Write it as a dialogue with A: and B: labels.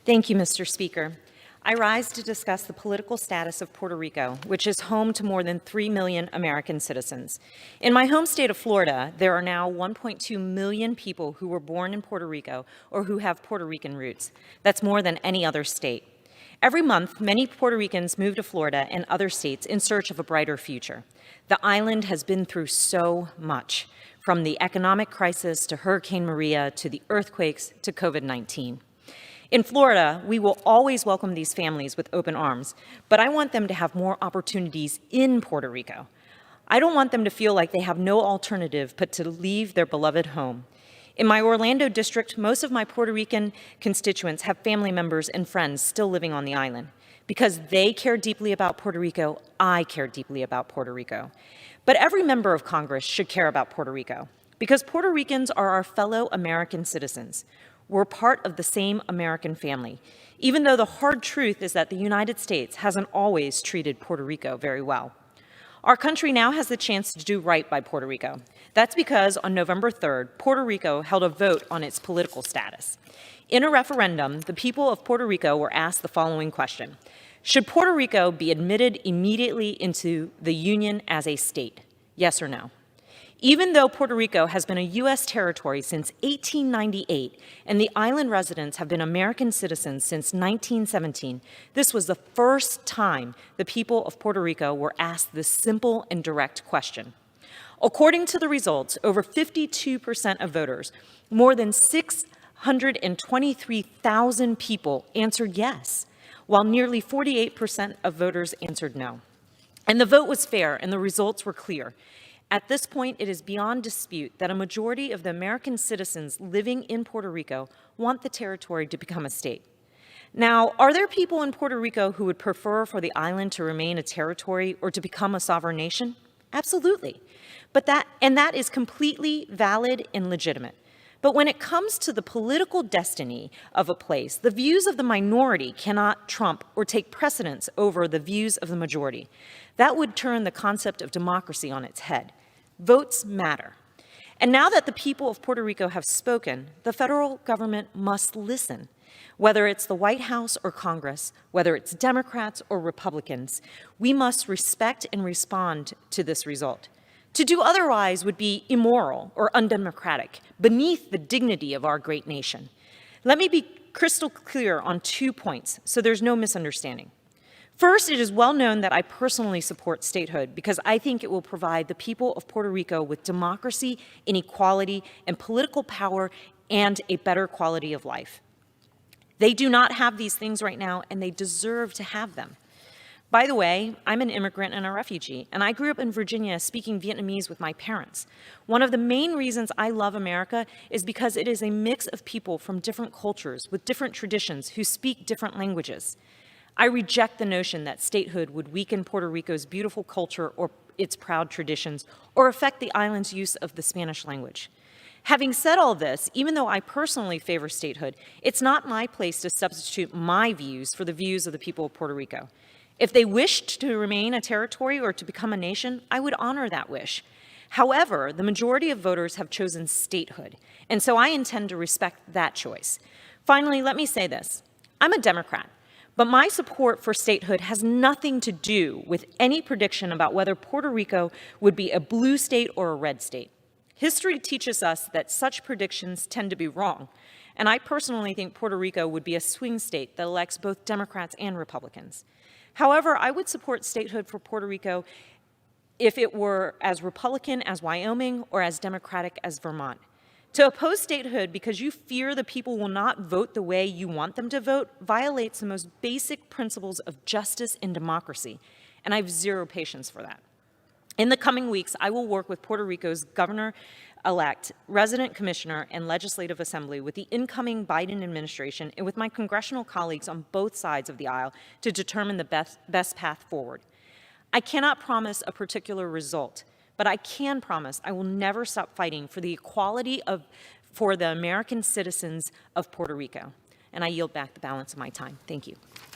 A: Thank you, Mr. Speaker. I rise to discuss the political status of Puerto Rico, which is home to more than 3 million American citizens. In my home state of Florida, there are now 1.2 million people who were born in Puerto Rico or who have Puerto Rican roots. That's more than any other state. Every month, many Puerto Ricans move to Florida and other states in search of a brighter future. The island has been through so much, from the economic crisis to Hurricane Maria to the earthquakes to COVID-19. In Florida, we will always welcome these families with open arms, but I want them to have more opportunities in Puerto Rico. I don't want them to feel like they have no alternative but to leave their beloved home. In my Orlando district, most of my Puerto Rican constituents have family members and friends still living on the island. Because they care deeply about Puerto Rico, I care deeply about Puerto Rico. But every member of Congress should care about Puerto Rico, because Puerto Ricans are our fellow American citizens. We're part of the same American family, even though the hard truth is that the United States hasn't always treated Puerto Rico very well. Our country now has the chance to do right by Puerto Rico. That's because on November 3rd, Puerto Rico held a vote on its political status. In a referendum, the people of Puerto Rico were asked the following question: should Puerto Rico be admitted immediately into the Union as a state? Yes or no? Even though Puerto Rico has been a U.S. territory since 1898 and the island residents have been American citizens since 1917, this was the first time the people of Puerto Rico were asked this simple and direct question. According to the results, over 52% of voters, more than 623,000 people answered yes, while nearly 48% of voters answered no. And the vote was fair and the results were clear. At this point, it is beyond dispute that a majority of the American citizens living in Puerto Rico want the territory to become a state. Now, are there people in Puerto Rico who would prefer for the island to remain a territory or to become a sovereign nation? Absolutely. But that is completely valid and legitimate. But when it comes to the political destiny of a place, the views of the minority cannot trump or take precedence over the views of the majority. That would turn the concept of democracy on its head. Votes matter. And now that the people of Puerto Rico have spoken, the federal government must listen. Whether it's the White House or Congress, whether it's Democrats or Republicans, we must respect and respond to this result. To do otherwise would be immoral or undemocratic, beneath the dignity of our great nation. Let me be crystal clear on 2 points so there's no misunderstanding. First, it is well known that I personally support statehood because I think it will provide the people of Puerto Rico with democracy, inequality, and political power and a better quality of life. They do not have these things right now, and they deserve to have them. By the way, I'm an immigrant and a refugee, and I grew up in Virginia speaking Vietnamese with my parents. One of the main reasons I love America is because it is a mix of people from different cultures with different traditions who speak different languages. I reject the notion that statehood would weaken Puerto Rico's beautiful culture or its proud traditions or affect the island's use of the Spanish language. Having said all this, even though I personally favor statehood, it's not my place to substitute my views for the views of the people of Puerto Rico. If they wished to remain a territory or to become a nation, I would honor that wish. However, the majority of voters have chosen statehood, and so I intend to respect that choice. Finally, let me say this. I'm a Democrat, but my support for statehood has nothing to do with any prediction about whether Puerto Rico would be a blue state or a red state. History teaches us that such predictions tend to be wrong, and I personally think Puerto Rico would be a swing state that elects both Democrats and Republicans. However, I would support statehood for Puerto Rico if it were as Republican as Wyoming or as Democratic as Vermont. To oppose statehood because you fear the people will not vote the way you want them to vote violates the most basic principles of justice and democracy, and I have zero patience for that. In the coming weeks, I will work with Puerto Rico's governor-elect, resident commissioner, and legislative assembly with the incoming Biden administration and with my congressional colleagues on both sides of the aisle to determine the best path forward. I cannot promise a particular result, but I can promise I will never stop fighting for the equality for the American citizens of Puerto Rico. And I yield back the balance of my time. Thank you.